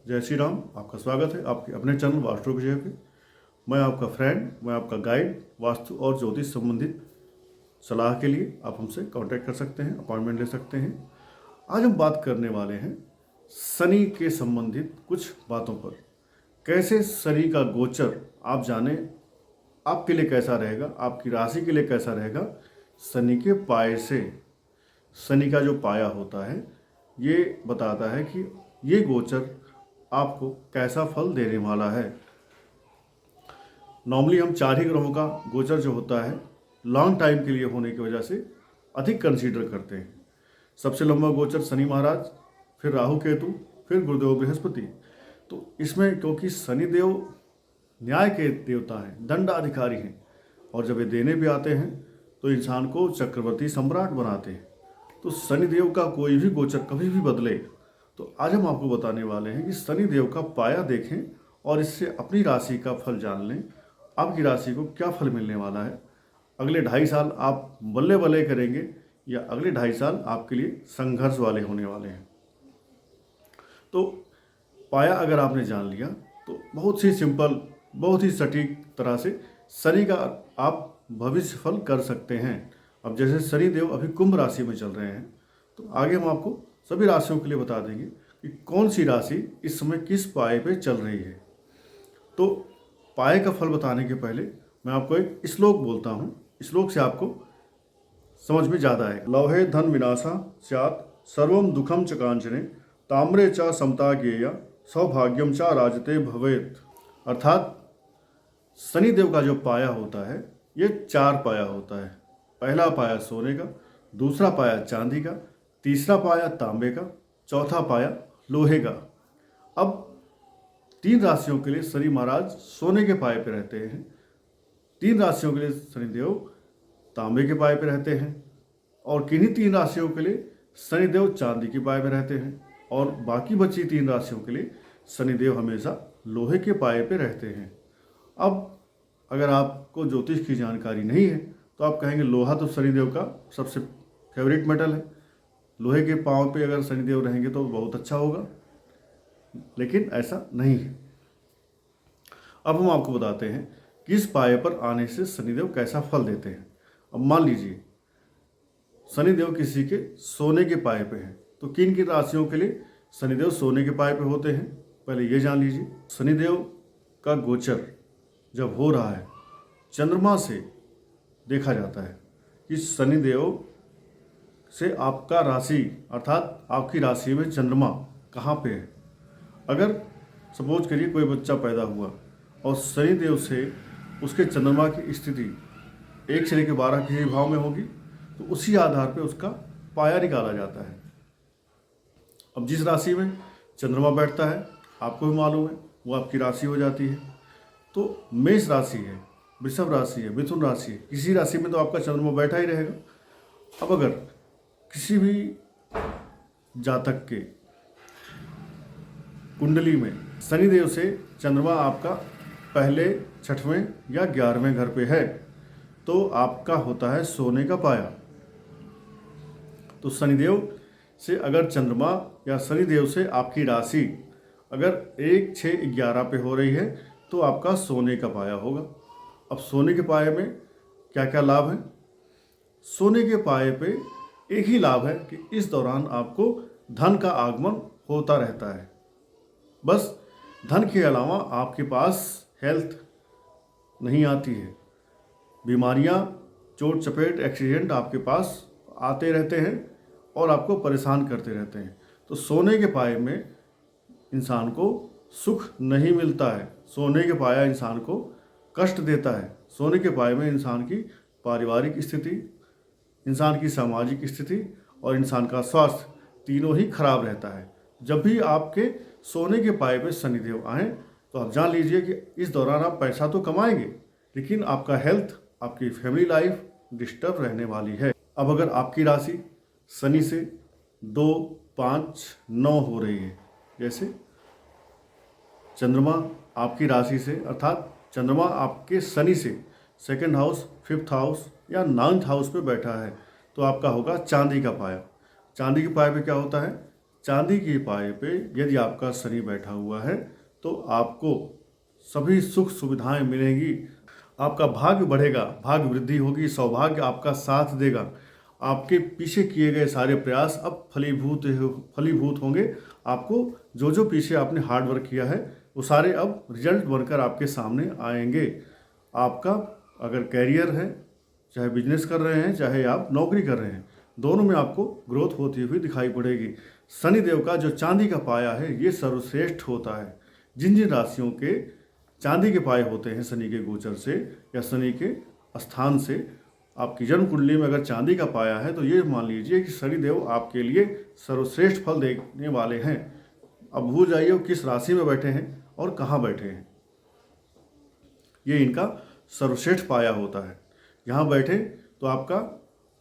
जय श्री राम। आपका स्वागत है आपके अपने चैनल वास्तु विजय पे। मैं आपका फ्रेंड, मैं आपका गाइड। वास्तु और ज्योतिष संबंधित सलाह के लिए आप हमसे कांटेक्ट कर सकते हैं, अपॉइंटमेंट ले सकते हैं। आज हम बात करने वाले हैं शनि के संबंधित कुछ बातों पर। कैसे शनि का गोचर आप जाने, आपके लिए कैसा रहेगा, आपकी राशि के लिए कैसा रहेगा। शनि के पाए से, शनि का जो पाया होता है ये बताता है कि ये गोचर आपको कैसा फल देने वाला है। नॉर्मली हम 4 ही ग्रहों का गोचर जो होता है लॉन्ग टाइम के लिए होने की वजह से अधिक कंसीडर करते हैं। सबसे लंबा गोचर शनि महाराज, फिर राहु केतु, फिर गुरुदेव बृहस्पति। तो इसमें क्योंकि शनिदेव न्याय के देवता हैं, दंडाधिकारी हैं, और जब ये देने पे आते हैं तो इंसान को चक्रवर्ती सम्राट बनाते हैं। तो शनिदेव का कोई भी गोचर कभी भी बदले तो आज हम आपको बताने वाले हैं कि शनिदेव का पाया देखें और इससे अपनी राशि का फल जान लें। आपकी राशि को क्या फल मिलने वाला है। अगले 2.5 साल आप बल्ले बल्ले करेंगे या अगले 2.5 साल आपके लिए संघर्ष वाले होने वाले हैं। तो पाया अगर आपने जान लिया तो बहुत ही सिंपल, बहुत ही सटीक तरह से शनि का आप भविष्य फल कर सकते हैं। अब जैसे शनिदेव अभी कुंभ राशि में चल रहे हैं तो आगे हम आपको सभी राशियों के लिए बता देंगे कि कौन सी राशि इस समय किस पाए पे चल रही है। तो पाए का फल बताने के पहले मैं आपको एक श्लोक बोलता हूँ, श्लोक से आपको समझ में ज़्यादा आएगा। लौहे धन विनाशा स्यात् सर्वम दुखम च कांचने ताम्रे च समता ज्ञेया सौभाग्यम च राजते भवेत्। अर्थात शनिदेव का जो पाया होता है ये 4 पाया होता है। पहला पाया सोने का, दूसरा पाया चांदी का, तीसरा पाया तांबे का, चौथा पाया लोहे का। अब 3 राशियों के लिए शनि महाराज सोने के पाए पे रहते हैं, 3 राशियों के लिए शनिदेव तांबे के पाए पे रहते हैं, और किन्हीं 3 राशियों के लिए शनिदेव चांदी के पाए पे रहते हैं, और बाकी बची 3 राशियों के लिए शनिदेव हमेशा लोहे के पाए पे रहते हैं। अब अगर आपको ज्योतिष की जानकारी नहीं है तो आप कहेंगे लोहा तो शनिदेव का सबसे फेवरेट मेटल है, लोहे के पांव पे अगर शनिदेव रहेंगे तो बहुत अच्छा होगा, लेकिन ऐसा नहीं है। अब हम आपको बताते हैं किस पाए पर आने से शनिदेव कैसा फल देते हैं। अब मान लीजिए शनिदेव किसी के सोने के पाए पे हैं तो किन किन राशियों के लिए शनिदेव सोने के पाए पे होते हैं पहले ये जान लीजिए। शनिदेव का गोचर जब हो रहा है चंद्रमा से देखा जाता है कि शनिदेव से आपका राशि अर्थात आपकी राशि में चंद्रमा कहाँ पे है। अगर सपोज करिए कोई बच्चा पैदा हुआ और शनिदेव से उसके चंद्रमा की स्थिति 1 से लेकर 12 किसी भाव में होगी तो उसी आधार पे उसका पाया निकाला जाता है। अब जिस राशि में चंद्रमा बैठता है आपको भी मालूम है वो आपकी राशि हो जाती है। तो मेष राशि है, वृषभ राशि है, मिथुन राशि है, किसी राशि में तो आपका चंद्रमा बैठा ही रहेगा। अब अगर किसी भी जातक के कुंडली में शनिदेव से चंद्रमा आपका पहले 6वें या 11वें घर पे है तो आपका होता है सोने का पाया। तो शनिदेव से अगर चंद्रमा या शनिदेव से आपकी राशि अगर 1, 6, 11 पे हो रही है तो आपका सोने का पाया होगा। अब सोने के पाए में क्या क्या लाभ है। सोने के पाए पे एक ही लाभ है कि इस दौरान आपको धन का आगमन होता रहता है। बस धन के अलावा आपके पास हेल्थ नहीं आती है, बीमारियां, चोट चपेट, एक्सीडेंट आपके पास आते रहते हैं और आपको परेशान करते रहते हैं। तो सोने के पाए में इंसान को सुख नहीं मिलता है, सोने के पाया इंसान को कष्ट देता है। सोने के पाए में इंसान की पारिवारिक स्थिति, इंसान की सामाजिक स्थिति और इंसान का स्वास्थ्य तीनों ही खराब रहता है। जब भी आपके सोने के पाए पे शनिदेव आएँ तो आप जान लीजिए कि इस दौरान आप पैसा तो कमाएंगे लेकिन आपका हेल्थ, आपकी फैमिली लाइफ डिस्टर्ब रहने वाली है। अब अगर आपकी राशि शनि से 2, 5, 9 हो रही है, जैसे चंद्रमा आपकी राशि से अर्थात चंद्रमा आपके शनि से 2nd हाउस, 5th हाउस या 9th हाउस पे बैठा है तो आपका होगा चांदी का पाया। चांदी के पाए पे क्या होता है, चांदी के पाए पे यदि आपका शनि बैठा हुआ है तो आपको सभी सुख सुविधाएं मिलेंगी, आपका भाग्य बढ़ेगा, भाग्य वृद्धि होगी, सौभाग्य आपका साथ देगा। आपके पीछे किए गए सारे प्रयास अब फलीभूत होंगे। आपको जो जो पीछे आपने हार्ड वर्क किया है वो सारे अब रिजल्ट बनकर आपके सामने आएंगे। आपका अगर कैरियर है, चाहे बिजनेस कर रहे हैं चाहे आप नौकरी कर रहे हैं, दोनों में आपको ग्रोथ होती हुई दिखाई पड़ेगी। शनिदेव का जो चांदी का पाया है ये सर्वश्रेष्ठ होता है। जिन जिन राशियों के चांदी के पाए होते हैं शनि के गोचर से या शनि के स्थान से, आपकी जन्म कुंडली में अगर चांदी का पाया है तो ये मान लीजिए कि शनिदेव आपके लिए सर्वश्रेष्ठ फल देने वाले हैं। अब भूल जाइए वो किस राशि में बैठे हैं और कहाँ बैठे हैं, ये इनका सर्वश्रेष्ठ पाया होता है। यहाँ बैठे तो आपका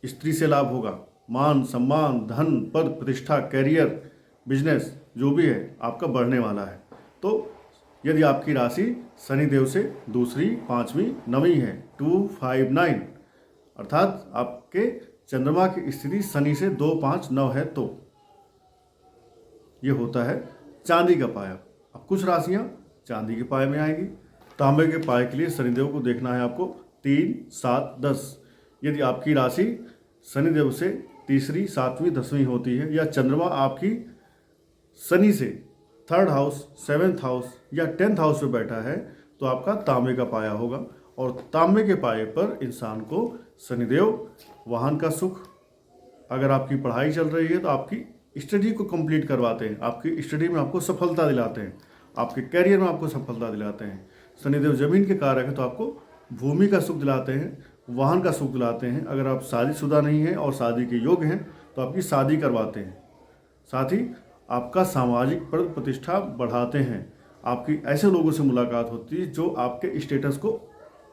स्त्री से लाभ होगा, मान सम्मान धन पद प्रतिष्ठा कैरियर बिजनेस जो भी है आपका बढ़ने वाला है। तो यदि आपकी राशि शनिदेव से दूसरी पाँचवीं नवीं है 259, अर्थात आपके चंद्रमा की स्थिति शनि से 2 5 9 है तो ये होता है चांदी का पाया। अब कुछ राशियां चांदी के पाए में आएगी। तांबे के पाए के लिए शनिदेव को देखना है आपको 3 7 10। यदि आपकी राशि शनिदेव से तीसरी 7वीं 10वीं होती है या चंद्रमा आपकी शनि से 3rd हाउस 7th हाउस या 10th हाउस में बैठा है तो आपका तांबे का पाया होगा। और तांबे के पाए पर इंसान को शनिदेव वाहन का सुख, अगर आपकी पढ़ाई चल रही है तो आपकी स्टडी को कंप्लीट करवाते हैं, आपकी स्टडी में आपको सफलता दिलाते हैं, आपके कैरियर में आपको सफलता दिलाते हैं। शनिदेव जमीन के कारक है तो आपको भूमि का सुख दिलाते हैं, वाहन का सुख दिलाते हैं। अगर आप शादीशुदा नहीं हैं और शादी के योग्य हैं तो आपकी शादी करवाते हैं। साथ ही आपका सामाजिक पद प्रतिष्ठा बढ़ाते हैं। आपकी ऐसे लोगों से मुलाकात होती है जो आपके स्टेटस को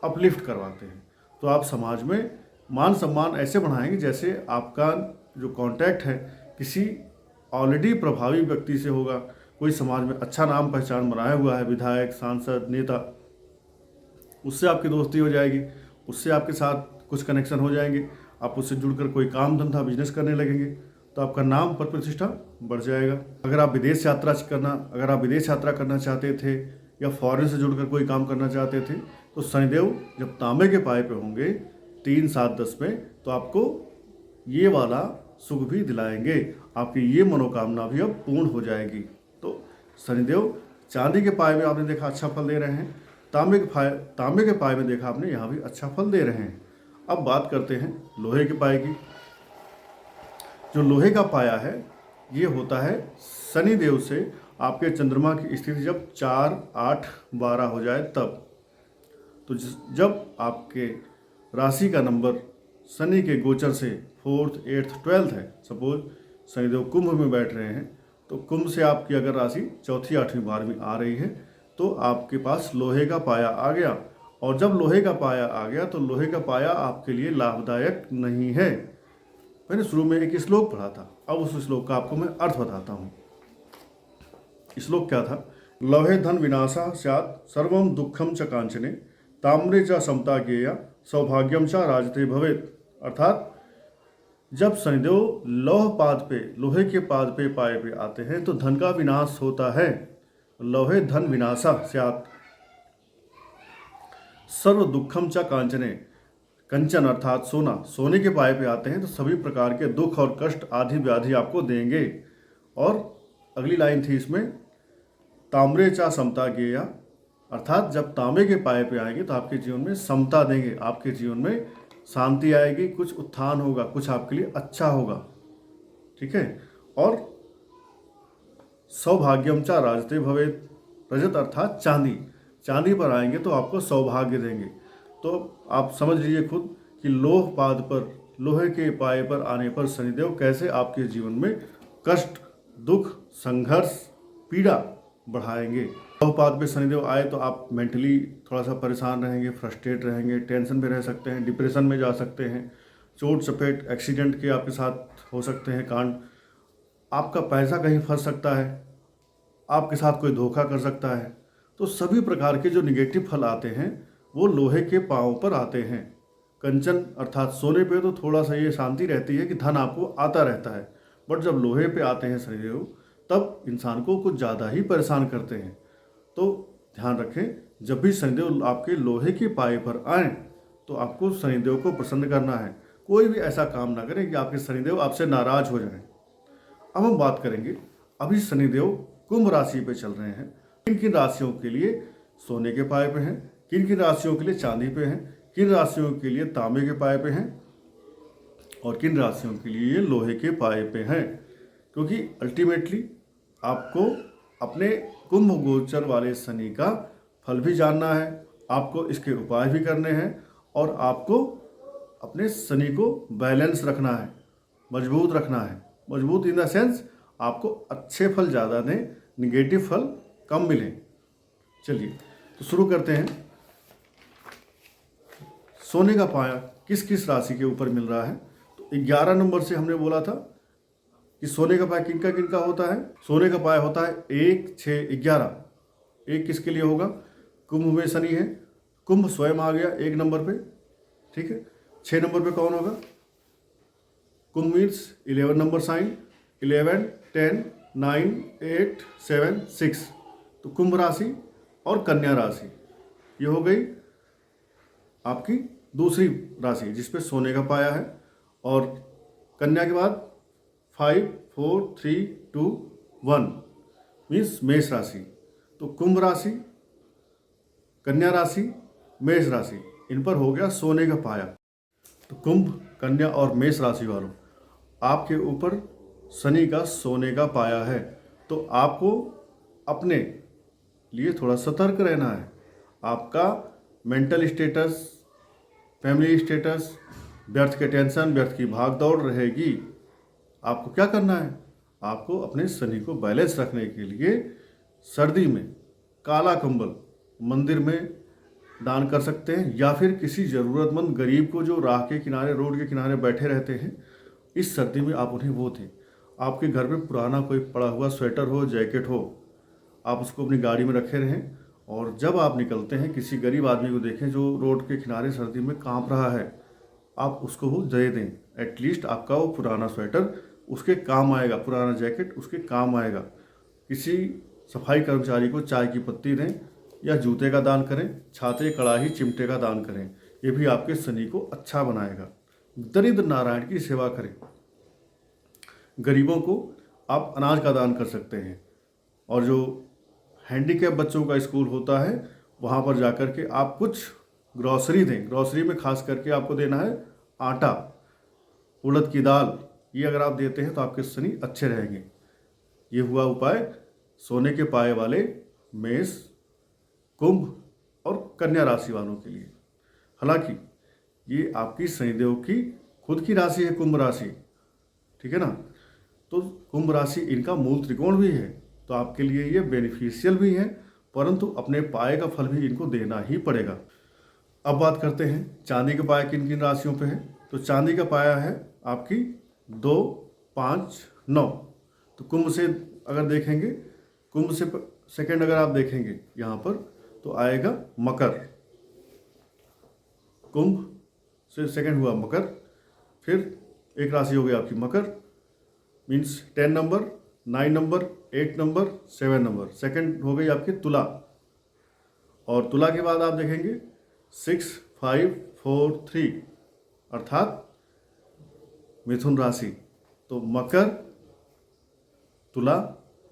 अपलिफ्ट करवाते हैं। तो आप समाज में मान सम्मान ऐसे बढ़ाएंगे जैसे आपका जो कांटेक्ट है किसी ऑलरेडी प्रभावी व्यक्ति से होगा। कोई समाज में अच्छा नाम पहचान बनाया हुआ है, विधायक सांसद नेता, उससे आपकी दोस्ती हो जाएगी, उससे आपके साथ कुछ कनेक्शन हो जाएंगे, आप उससे जुड़कर कोई काम धंधा बिजनेस करने लगेंगे तो आपका नाम पद प्रतिष्ठा बढ़ जाएगा। अगर आप विदेश यात्रा करना चाहते थे या फॉरेन से जुड़कर कोई काम करना चाहते थे तो शनिदेव जब तांबे के पाए पे होंगे 3 7 10 में तो आपको ये वाला सुख भी दिलाएंगे, आपकी ये मनोकामना भी अब पूर्ण हो जाएगी। तो शनिदेव चांदी के पाए में आपने देखा अच्छा फल दे रहे हैं, तांबे के पाए में देखा आपने यहाँ भी अच्छा फल दे रहे हैं। अब बात करते हैं लोहे के पाए की। जो लोहे का पाया है ये होता है शनिदेव से आपके चंद्रमा की स्थिति जब 4 8 12 हो जाए तब। तो जब आपके राशि का नंबर शनि के गोचर से 4th 8th 12th है, सपोज शनिदेव कुंभ में बैठ रहे हैं तो कुंभ से आपकी अगर राशि 4th 8वीं 12वीं आ रही है तो आपके पास लोहे का पाया आ गया। और जब लोहे का पाया आ गया तो लोहे का पाया आपके लिए लाभदायक नहीं है। मैंने शुरू में एक श्लोक पढ़ा था, अब उस श्लोक का आपको मैं अर्थ बताता हूँ। श्लोक क्या था? लौहे धन विनाशा स्यात् सर्वं दुःखम च कांचने ताम्रे च समता ज्ञेया सौभाग्यम च राजते भवेत्। अर्थात जब शनिदेव लोहे के पाद पे पाए पे आते हैं तो धन का विनाश होता है। लौहे धन विनाशा स्यात् सर्व दुःखम च कांचने, कंचन अर्थात सोना, सोने के पाए पे आते हैं तो सभी प्रकार के दुख और कष्ट आदि व्याधि आपको देंगे। और अगली लाइन थी इसमें ताम्रे चा समता ज्ञेया, अर्थात जब तांबे के पाए पे आएंगे तो आपके जीवन में समता देंगे, आपके जीवन में शांति आएगी, कुछ उत्थान होगा, कुछ आपके लिए अच्छा होगा। ठीक है। और सौभाग्यम चा राजते भवेत्, रजत अर्थात चांदी, चांदी पर आएंगे तो आपको सौभाग्य देंगे। तो आप समझ लीजिए खुद कि लोहे के पाए पर आने पर शनिदेव कैसे आपके जीवन में कष्ट दुख संघर्ष पीड़ा बढ़ाएंगे। लोहपाद पे शनिदेव आए तो आप मेंटली थोड़ा सा परेशान रहेंगे, फ्रस्ट्रेट रहेंगे, टेंशन में रह सकते हैं, डिप्रेशन में जा सकते हैं, चोट चपेट एक्सीडेंट के आपके साथ हो सकते हैं कांड, आपका पैसा कहीं फंस सकता है, आपके साथ कोई धोखा कर सकता है। तो सभी प्रकार के जो निगेटिव फल आते हैं वो लोहे के पाँव पर आते हैं। कंचन अर्थात सोने पे तो थोड़ा सा ये शांति रहती है कि धन आपको आता रहता है, बट जब लोहे पे आते हैं शनिदेव तब इंसान को कुछ ज़्यादा ही परेशान करते हैं। तो ध्यान रखें, जब भी शनिदेव आपके लोहे के पाए पर आए तो आपको शनिदेव को प्रसन्न करना है। कोई भी ऐसा काम ना करें कि आपके शनिदेव आपसे नाराज हो जाएं। अब हम बात करेंगे, अभी शनिदेव कुंभ राशि पे चल रहे हैं। किन किन राशियों के लिए सोने के पाए पे हैं, किन किन राशियों के लिए चांदी पे हैं, किन राशियों के लिए तांबे के पाए पे हैं और किन राशियों के लिए लोहे के पाए पे हैं। क्योंकि अल्टीमेटली आपको अपने कुंभ गोचर वाले शनि का फल भी जानना है, आपको इसके उपाय भी करने हैं और आपको अपने शनि को बैलेंस रखना है, मजबूत रखना है। मजबूत इन द सेंस आपको अच्छे फल ज़्यादा दें, निगेटिव फल कम मिलें। चलिए तो शुरू करते हैं। सोने का पाया किस किस राशि के ऊपर मिल रहा है। तो 11 नंबर से हमने बोला था कि सोने का पाया किनका किनका होता है। सोने का पाया होता है 1, 6, 11। एक किसके लिए होगा, कुंभ में शनि है, कुंभ स्वयं आ गया 1 नंबर पे, ठीक है। 6 नंबर पे कौन होगा, कुंभ मीन्स 11 नंबर साइन, 11, 10, 9, 8, 7, 6। तो कुंभ राशि और कन्या राशि ये हो गई आपकी दूसरी राशि जिसपे सोने का पाया है। और कन्या के बाद 5, 4, 3, 2, 1 मीन्स मेष राशि। तो कुंभ राशि, कन्या राशि, मेष राशि, इन पर हो गया सोने का पाया। तो कुंभ, कन्या और मेष राशि वालों, आपके ऊपर शनि का सोने का पाया है। तो आपको अपने लिए थोड़ा सतर्क रहना है। आपका मेंटल स्टेटस, फैमिली स्टेटस, व्यर्थ के टेंशन, व्यर्थ की भाग दौड़ रहेगी। आपको क्या करना है, आपको अपने शनि को बैलेंस रखने के लिए सर्दी में काला कंबल मंदिर में दान कर सकते हैं या फिर किसी ज़रूरतमंद गरीब को जो राह के किनारे, रोड के किनारे बैठे रहते हैं, इस सर्दी में आप उन्हें वो दें। आपके घर में पुराना कोई पड़ा हुआ स्वेटर हो, जैकेट हो, आप उसको अपनी गाड़ी में रखे रहें और जब आप निकलते हैं किसी गरीब आदमी को देखें जो रोड के किनारे सर्दी में कांप रहा है, आप उसको वो दे दें। एटलीस्ट आपका वो पुराना स्वेटर उसके काम आएगा, पुराना जैकेट उसके काम आएगा। किसी सफाई कर्मचारी को चाय की पत्ती दें या जूते का दान करें, छाते, कड़ाही, चिमटे का दान करें। ये भी आपके शनि को अच्छा बनाएगा। दरिद्र नारायण की सेवा करें। गरीबों को आप अनाज का दान कर सकते हैं और जो हैंडीकैप बच्चों का स्कूल होता है वहाँ पर जाकर के आप कुछ ग्रॉसरी दें। ग्रॉसरी में खास करके आपको देना है आटा, उड़द की दाल। ये अगर आप देते हैं तो आपके शनि अच्छे रहेंगे। ये हुआ उपाय सोने के पाए वाले मेष, कुंभ और कन्या राशि वालों के लिए। हालांकि ये आपकी शनिदेव की खुद की राशि है कुंभ राशि, ठीक है ना। तो कुंभ राशि इनका मूल त्रिकोण भी है, तो आपके लिए ये बेनिफिशियल भी है, परंतु अपने पाए का फल भी इनको देना ही पड़ेगा। अब बात करते हैं चांदी का पाया किन किन राशियों पे है। तो चांदी का पाया है आपकी 2, 5, 9। तो कुंभ से अगर देखेंगे, कुंभ से सेकंड अगर आप देखेंगे यहाँ पर तो आएगा मकर। कुंभ से सेकंड हुआ मकर, फिर एक राशि हो गई आपकी Makar means 10 number, 9 number, 8 number, 7 number. Second हो गई आपकी तुला और तुला के बाद आप देखेंगे 6, 5, 4, 3 अर्थात मिथुन राशि। तो मकर, तुला,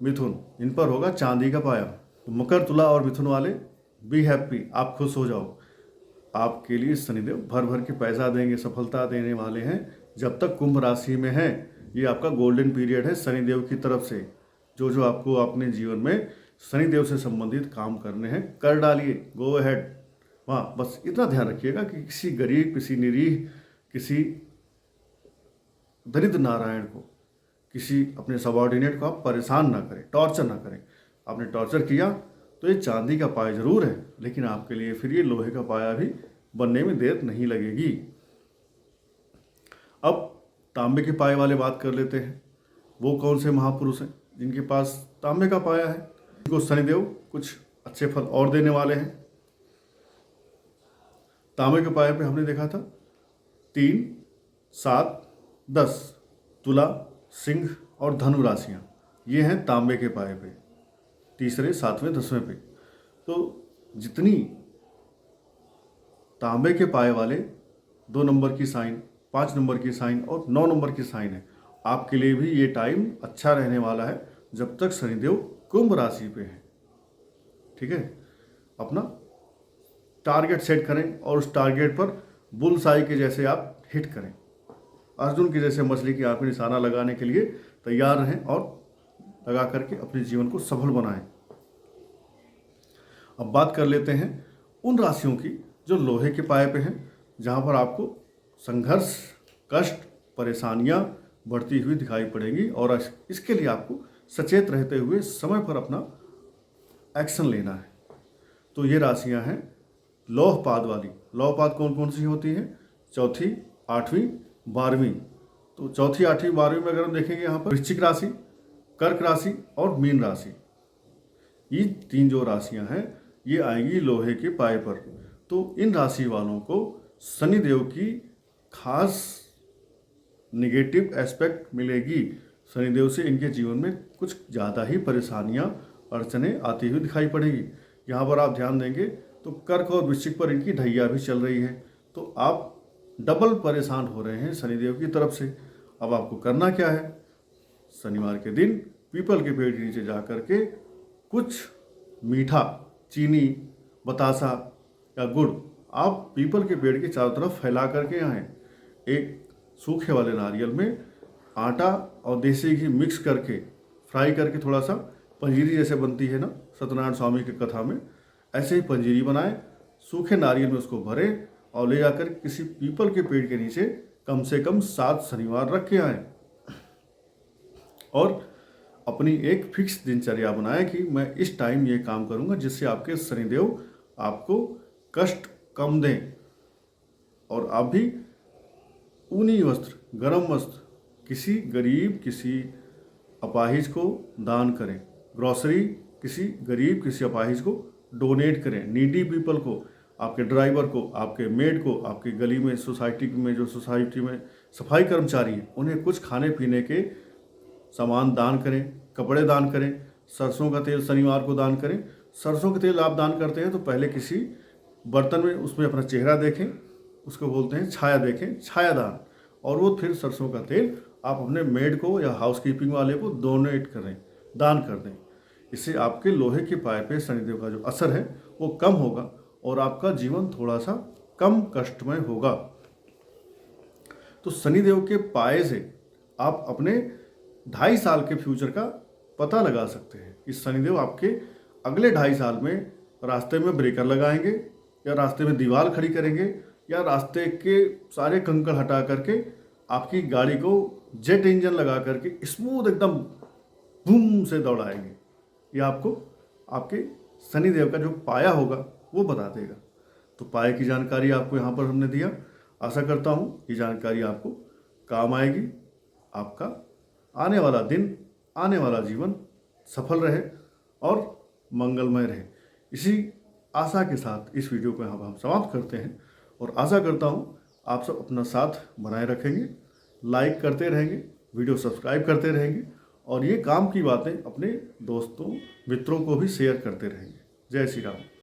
मिथुन, इन पर होगा चांदी का पाया। तो मकर, तुला और मिथुन वाले बी हैप्पी, आप खुश हो जाओ। आपके लिए शनिदेव भर भर के पैसा देंगे, सफलता देने वाले हैं। जब तक कुंभ राशि में है ये आपका गोल्डन पीरियड है शनिदेव की तरफ से। जो जो आपको अपने जीवन में शनिदेव से संबंधित काम करने हैं कर डालिए, गो अहेड। वहाँ बस इतना ध्यान रखिएगा कि किसी गरीब, किसी निरीह, किसी दरिद्र नारायण को, किसी अपने सबॉर्डिनेट को आप परेशान ना करें, टॉर्चर ना करें। आपने टॉर्चर किया तो ये चांदी का पाया जरूर है, लेकिन आपके लिए फिर ये लोहे का पाया भी बनने में देर नहीं लगेगी। अब तांबे के पाए वाले बात कर लेते हैं। वो कौन से महापुरुष हैं जिनके पास तांबे का पाया है, इनको शनिदेव कुछ अच्छे फल और देने वाले हैं। तांबे के पाए पे हमने देखा था 3, 7, 10 तुला, सिंह और धनु राशियाँ। ये हैं तांबे के पाए पे, तीसरे, सातवें, 10वें पे। तो जितनी तांबे के पाए वाले 2 नंबर की साइन, 5 नंबर की साइन और 9 नंबर की साइन है, आपके लिए भी ये टाइम अच्छा रहने वाला है जब तक शनिदेव कुंभ राशि पे हैं। ठीक है, अपना टारगेट सेट करें और उस टारगेट पर बुलसाई के जैसे आप हिट करें, अर्जुन के जैसे मछली की आंख में निशाना लगाने के लिए तैयार रहें और लगा करके अपने जीवन को सफल बनाएं। अब बात कर लेते हैं उन राशियों की जो लोहे के पाए पे हैं, जहां पर आपको संघर्ष, कष्ट, परेशानियां बढ़ती हुई दिखाई पड़ेंगी और इसके लिए आपको सचेत रहते हुए समय पर अपना एक्शन लेना है। तो ये राशियां हैं लौहपाद वाली। लौहपाद कौन कौन सी होती हैं? चौथी, आठवीं, 12वीं। तो चौथी, आठवीं, 12वीं में अगर हम देखेंगे यहाँ पर वृश्चिक राशि, कर्क राशि और मीन राशि, ये 3 जो राशियां हैं ये आएंगी लोहे के पाए पर। तो इन राशि वालों को शनिदेव की खास निगेटिव एस्पेक्ट मिलेगी। शनिदेव से इनके जीवन में कुछ ज़्यादा ही परेशानियां, अड़चने आती हुई दिखाई पड़ेगी। यहाँ पर आप ध्यान देंगे तो कर्क और वृश्चिक पर इनकी ढैया भी चल रही है, तो आप डबल परेशान हो रहे हैं शनिदेव की तरफ से। अब आपको करना क्या है? शनिवार के दिन पीपल के पेड़ के नीचे जा कर के कुछ मीठा, चीनी, बतासा या गुड़ आप पीपल के पेड़ के चारों तरफ फैला करके आएँ। एक सूखे वाले नारियल में आटा और देसी घी मिक्स करके फ्राई करके थोड़ा सा पंजीरी जैसे बनती है ना सत्यनारायण स्वामी की कथा में, ऐसे ही पंजीरी बनाएं, सूखे नारियल में उसको भरें और ले जाकर किसी पीपल के पेड़ के नीचे कम से कम 7 शनिवार रख के आएँ और अपनी एक फिक्स दिनचर्या बनाएं कि मैं इस टाइम ये काम करूंगा, जिससे आपके शनिदेव आपको कष्ट कम दें। और आप भी ऊनी वस्त्र, गर्म वस्त्र किसी गरीब, किसी अपाहिज को दान करें। ग्रॉसरी किसी गरीब, किसी अपाहिज को डोनेट करें। नीडी पीपल को, आपके ड्राइवर को, आपके मेड को, आपकी गली में, सोसाइटी में जो सोसाइटी में सफाई कर्मचारी हैं उन्हें कुछ खाने पीने के सामान दान करें, कपड़े दान करें। सरसों का तेल शनिवार को दान करें। सरसों का तेल आप दान करते हैं तो पहले किसी बर्तन में उसमें अपना चेहरा देखें, उसको बोलते हैं छाया देखें, छाया दान, और वो फिर सरसों का तेल आप अपने मेड को या हाउसकीपिंग वाले को डोनेट करें, दान कर दें। इससे आपके लोहे के पाए पे शनिदेव का जो असर है वो कम होगा और आपका जीवन थोड़ा सा कम कष्टमय होगा। तो शनिदेव के पाए से आप अपने 2.5 साल के फ्यूचर का पता लगा सकते हैं। इस शनिदेव आपके अगले 2.5 साल में रास्ते में ब्रेकर लगाएंगे या रास्ते में दीवार खड़ी करेंगे या रास्ते के सारे कंकड़ हटा करके आपकी गाड़ी को जेट इंजन लगा करके स्मूथ एकदम बूम से दौड़ाएंगे। ये आपको आपके शनिदेव का जो पाया होगा वो बता देगा। तो पाए की जानकारी आपको यहाँ पर हमने दिया। आशा करता हूँ ये जानकारी आपको काम आएगी। आपका आने वाला दिन, आने वाला जीवन सफल रहे और मंगलमय रहे। इसी आशा के साथ इस वीडियो को यहाँ पर हम समाप्त करते हैं और आशा करता हूँ आप सब अपना साथ बनाए रखेंगे, लाइक करते रहेंगे, वीडियो सब्सक्राइब करते रहेंगे और ये काम की बातें अपने दोस्तों, मित्रों को भी शेयर करते रहेंगे। जय श्री राम।